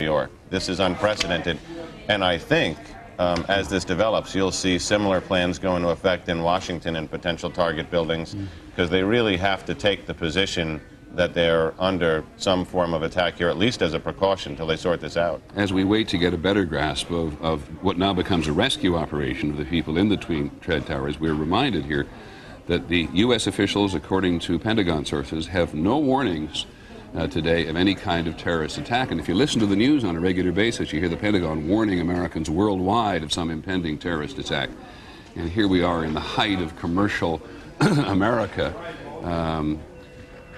New York. This is unprecedented, and I think as this develops, you'll see similar plans go into effect in Washington and potential target buildings, because they really have to take the position that they're under some form of attack here, at least as a precaution, until they sort this out. As we wait to get a better grasp of what now becomes a rescue operation of the people in the Twin Tread Towers, we're reminded here that the U.S. officials, according to Pentagon sources, have no warnings today of any kind of terrorist attack. And if you listen to the news on a regular basis, you hear the Pentagon warning Americans worldwide of some impending terrorist attack. And here we are in the height of commercial America,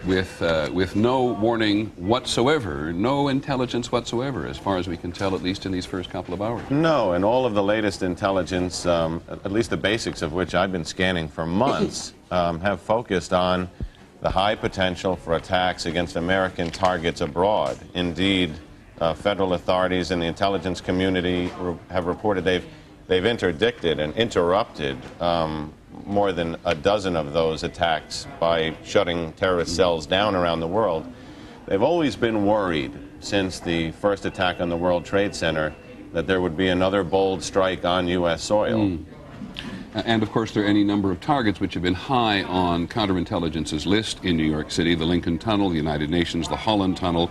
with no warning whatsoever, no intelligence whatsoever, as far as we can tell, at least in these first couple of hours. No, and all of the latest intelligence, at least the basics of which I've been scanning for months, have focused on the high potential for attacks against American targets abroad. Indeed, federal authorities and the intelligence community have reported they've interdicted and interrupted more than a dozen of those attacks by shutting terrorist cells down around the world. They've always been worried since the first attack on the World Trade Center that there would be another bold strike on U.S. soil. And of course there are any number of targets which have been high on counterintelligence's list in New York City: the Lincoln Tunnel, the United Nations, the Holland Tunnel,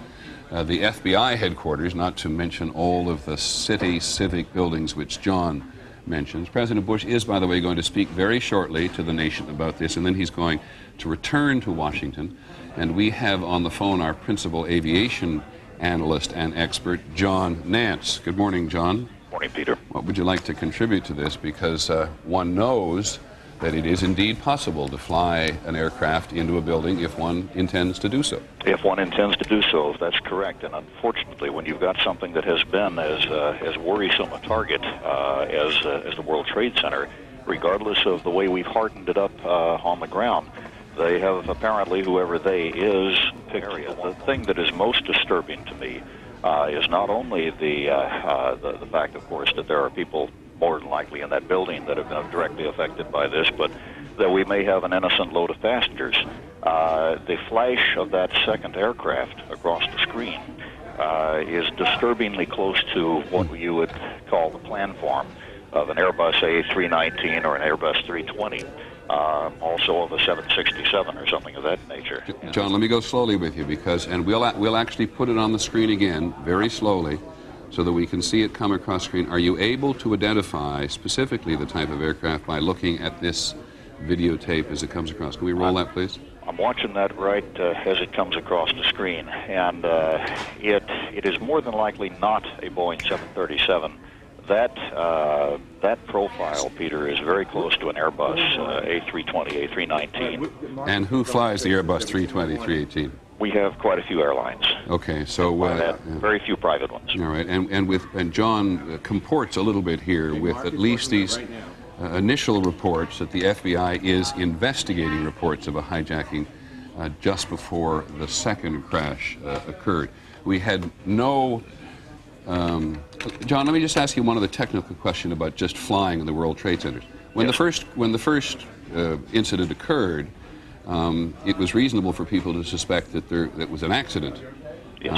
the FBI headquarters, not to mention all of the city civic buildings which John mentions. President Bush is, by the way, going to speak very shortly to the nation about this, and then he's going to return to Washington. And we have on the phone our principal aviation analyst and expert, John Nance. Good morning, John. Morning, Peter. What would you like to contribute to this? Because one knows that it is indeed possible to fly an aircraft into a building if one intends to do so. If one intends to do so, that's correct. And unfortunately, when you've got something that has been as worrisome a target as the World Trade Center, regardless of the way we've hardened it up on the ground, they have apparently, whoever they is, picked area. The thing that is most disturbing to me is not only the fact, of course, that there are people more than likely in that building that have been directly affected by this, but that we may have an innocent load of passengers. The flash of that second aircraft across the screen is disturbingly close to what you would call the plan form of an Airbus A319 or an Airbus 320. Also of a 767 or something of that nature. John, let me go slowly with you, because, and we'll actually put it on the screen again, very slowly, so that we can see it come across screen. Are you able to identify specifically the type of aircraft by looking at this videotape as it comes across? Can we roll that, please? I'm watching that right as it comes across the screen, and it is more than likely not a Boeing 737. That profile, Peter, is very close to an Airbus A320, A319. And who flies the Airbus 320, 318? We have quite a few airlines. Okay, so very few private ones. All right, and John comports a little bit here with at least these initial reports that the FBI is investigating reports of a hijacking just before the second crash occurred. We had no. John, let me just ask you one other technical question about just flying in the World Trade Centers. When the first incident occurred, it was reasonable for people to suspect that that was an accident. Yes.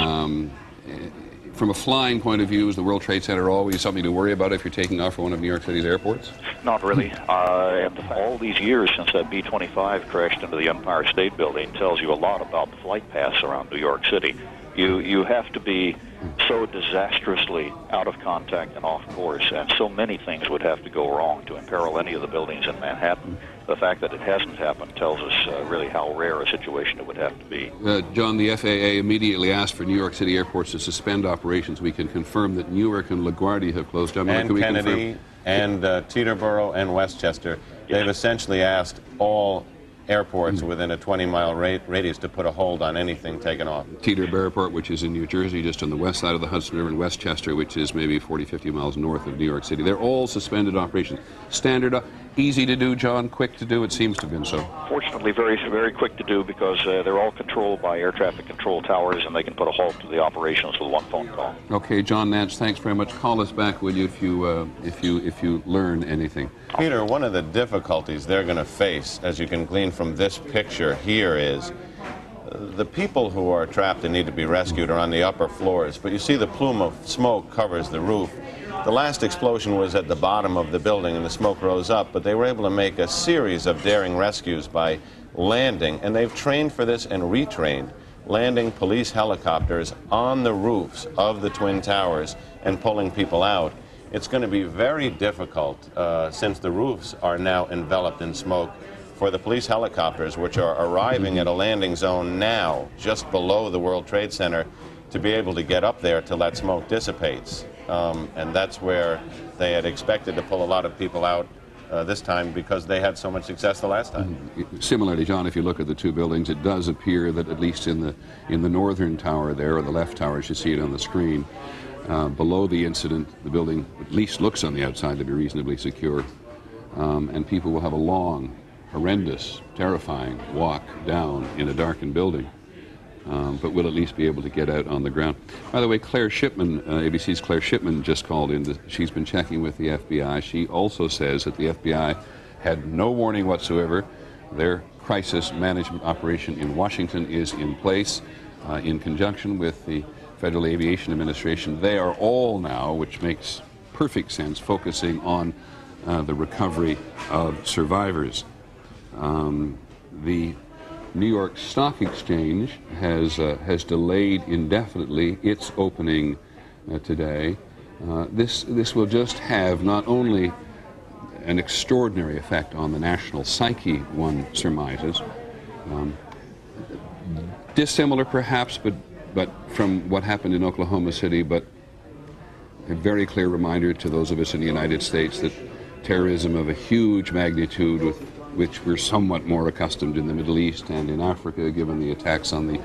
From a flying point of view, is the World Trade Center always something to worry about if you're taking off from one of New York City's airports? Not really. And all these years since that B-25 crashed into the Empire State Building tells you a lot about the flight paths around New York City. You have to be so disastrously out of contact and off course, and so many things would have to go wrong to imperil any of the buildings in Manhattan. The fact that it hasn't happened tells us really how rare a situation it would have to be. John, the FAA immediately asked for New York City airports to suspend operations. We can confirm that Newark and LaGuardia have closed down. And Kennedy and Teterboro and Westchester. Yes. They've essentially asked all airports within a 20-mile radius to put a hold on anything taken off. Teterboro Airport, which is in New Jersey, just on the west side of the Hudson River, and Westchester, which is maybe 40, 50 miles north of New York City. They're all suspended operations. Standard, easy to do, John, quick to do, it seems to have been so. Fortunately, very, very quick to do, because they're all controlled by air traffic control towers, and they can put a halt to the operations with one phone call. Okay, John Nance, thanks very much. Call us back, will you, if you learn anything. Peter, one of the difficulties they're going to face, as you can glean from this picture here, is The people who are trapped and need to be rescued are on the upper floors, but you see the plume of smoke covers the roof. The last explosion was at the bottom of the building and the smoke rose up, but they were able to make a series of daring rescues by landing, and they've trained for this and retrained, landing police helicopters on the roofs of the Twin Towers and pulling people out. It's going to be very difficult, since the roofs are now enveloped in smoke, for the police helicopters, which are arriving at a landing zone now, just below the World Trade Center, to be able to get up there till that smoke dissipates. And that's where they had expected to pull a lot of people out this time because they had so much success the last time. Similarly, John, if you look at the two buildings, it does appear that at least in the northern tower there, or the left tower as you see it on the screen, below the incident, the building at least looks on the outside to be reasonably secure, and people will have a long, horrendous, terrifying walk down in a darkened building, but will at least be able to get out on the ground. By the way, Claire Shipman, ABC's Claire Shipman just called in. She's been checking with the FBI. She also says that the FBI had no warning whatsoever. Their crisis management operation in Washington is in place in conjunction with the Federal Aviation Administration. They are all now, which makes perfect sense, focusing on the recovery of survivors. The New York Stock Exchange has delayed indefinitely its opening today. This will just have not only an extraordinary effect on the national psyche, one surmises, dissimilar perhaps, but from what happened in Oklahoma City, but a very clear reminder to those of us in the United States that terrorism of a huge magnitude, with which we're somewhat more accustomed in the Middle East and in Africa, given the attacks on the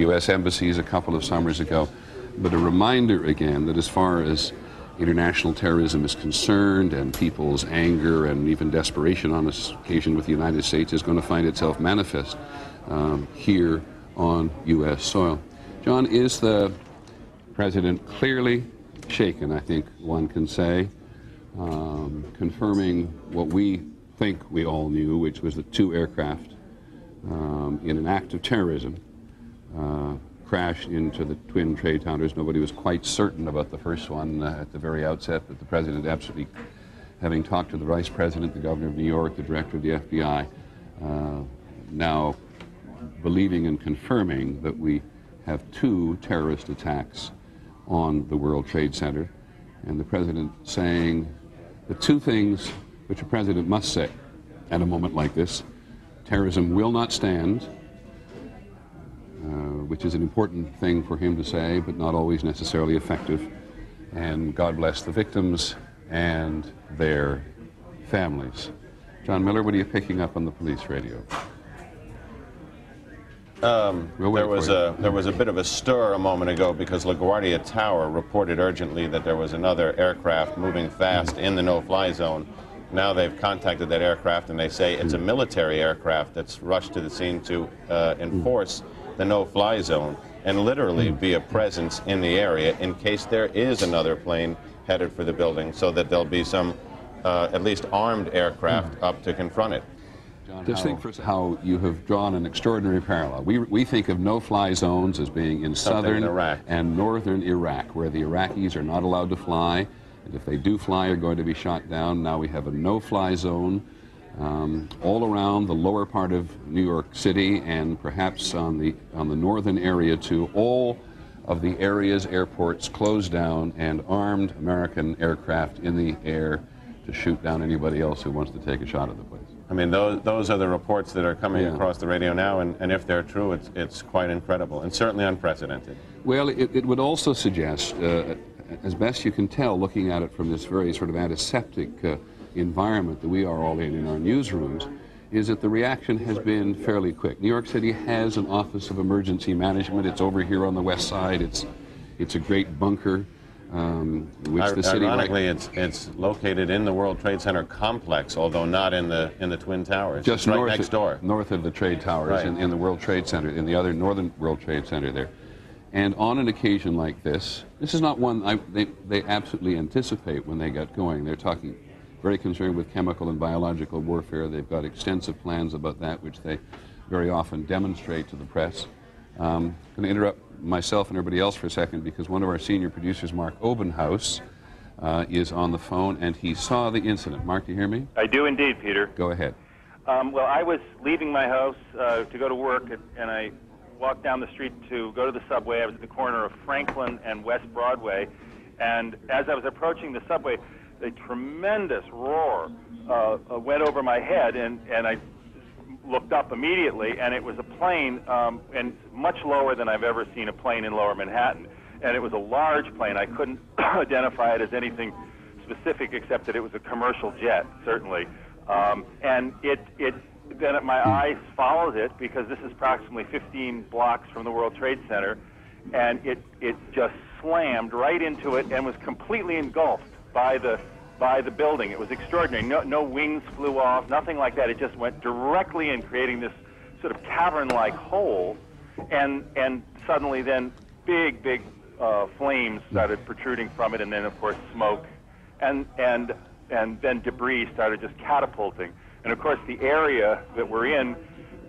U.S. embassies a couple of summers ago. But a reminder again that as far as international terrorism is concerned, and people's anger and even desperation on this occasion with the United States is going to find itself manifest here on U.S. soil. John, is the President clearly shaken, I think one can say, confirming what we think we all knew, which was that two aircraft in an act of terrorism crashed into the Twin Trade Towers. Nobody was quite certain about the first one at the very outset, but the President absolutely, having talked to the Vice President, the Governor of New York, the Director of the FBI, now believing and confirming that we have two terrorist attacks on the World Trade Center, and the President saying the two things which a president must say at a moment like this: terrorism will not stand, which is an important thing for him to say, but not always necessarily effective, and God bless the victims and their families. John Miller, what are you picking up on the police radio? There was a bit of a stir a moment ago because LaGuardia Tower reported urgently that there was another aircraft moving fast in the no-fly zone. Now they've contacted that aircraft and they say it's a military aircraft that's rushed to the scene to enforce the no-fly zone and literally be a presence in the area in case there is another plane headed for the building, so that there'll be some at least armed aircraft up to confront it. John, just think for how you have drawn an extraordinary parallel. We think of no-fly zones as being in southern Iraq and northern Iraq, where the Iraqis are not allowed to fly, and if they do fly, are going to be shot down. Now we have a no-fly zone all around the lower part of New York City, and perhaps on the northern area too. All of the areas, airports closed down, and armed American aircraft in the air to shoot down anybody else who wants to take a shot at the place. I mean, those are the reports that are coming across the radio now, and if they're true, it's quite incredible and certainly unprecedented. Well, it would also suggest, as best you can tell, looking at it from this very sort of antiseptic environment that we are all in our newsrooms, is that the reaction has been fairly quick. New York City has an Office of Emergency Management. It's over here on the west side. It's a great bunker. Which the city, ironically, it's located in the World Trade Center complex, although not in the Twin Towers. Just right next door, north of the Trade Towers, right. in the World Trade Center, in the other northern World Trade Center there. And on an occasion like this is not one they absolutely anticipate when they got going. They're talking very concerned with chemical and biological warfare. They've got extensive plans about that, which they very often demonstrate to the press. I'm going to interrupt myself and everybody else for a second because one of our senior producers, Mark Obenhaus, is on the phone, and he saw the incident. Mark, do you hear me? I do indeed, Peter. Go ahead. Well, I was leaving my house to go to work, and I walked down the street to go to the subway. I was at the corner of Franklin and West Broadway, and as I was approaching the subway, a tremendous roar went over my head, and I looked up immediately, and it was a plane, and much lower than I've ever seen a plane in Lower Manhattan. And it was a large plane. I couldn't identify it as anything specific except that it was a commercial jet, certainly. And then my eyes followed it because this is approximately 15 blocks from the World Trade Center, and it just slammed right into it and was completely engulfed by the building. It was extraordinary. No wings flew off, nothing like that. It just went directly in, creating this sort of cavern-like hole, and suddenly then big flames started protruding from it, and then of course smoke, and then debris started just catapulting. And of course the area that we're in,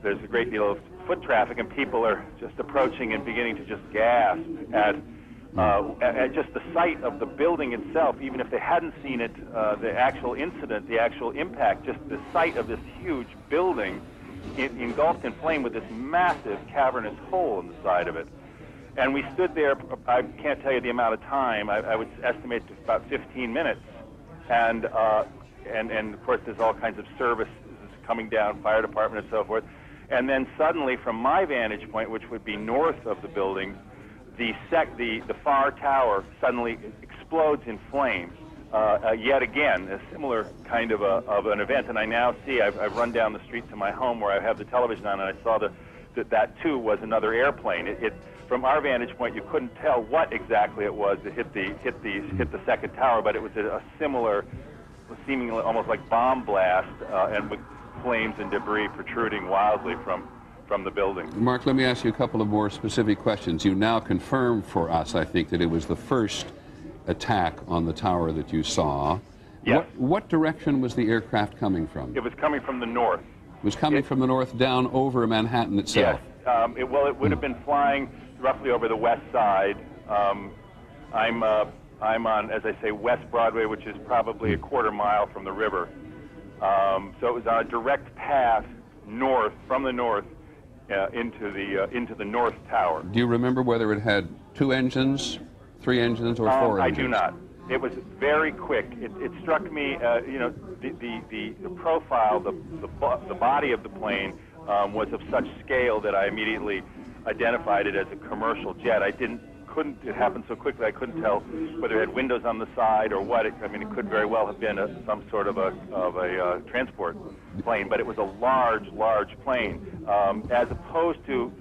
there's a great deal of foot traffic, and people are just approaching and beginning to just gasp at just the sight of the building itself. Even if they hadn't seen it, the actual incident, the actual impact, just the sight of this huge building engulfed in flame with this massive cavernous hole in the side of it. And we stood there, I can't tell you the amount of time, I would estimate about 15 minutes. And of course there's all kinds of services coming down, fire department and so forth. And then suddenly from my vantage point, which would be north of the building, the far tower suddenly explodes in flames. Yet again, a similar kind of an event. And I now see, I've run down the street to my home where I have the television on, and I saw that too was another airplane. From our vantage point, you couldn't tell what exactly it was that hit the second tower, but it was a similar, seemingly almost like bomb blast, and with flames and debris protruding wildly from the building. Mark, let me ask you a couple of more specific questions. You now confirm for us, I think, that it was the first attack on the tower that you saw. Yes. What direction was the aircraft coming from? It was coming from the north. It was coming from the north down over Manhattan itself? Yes. It would have been flying roughly over the west side. I'm on, as I say, West Broadway, which is probably a quarter mile from the river. So it was on a direct path north, from the north, into the north tower. Do you remember whether it had 2 engines, 3 engines, or 4 engines? I do not. It was very quick. It struck me, the profile, the body of the plane was of such scale that I immediately identified it as a commercial jet. It happened so quickly I couldn't tell whether it had windows on the side or what. It could very well have been some sort of a transport plane, but it was a large plane, as opposed to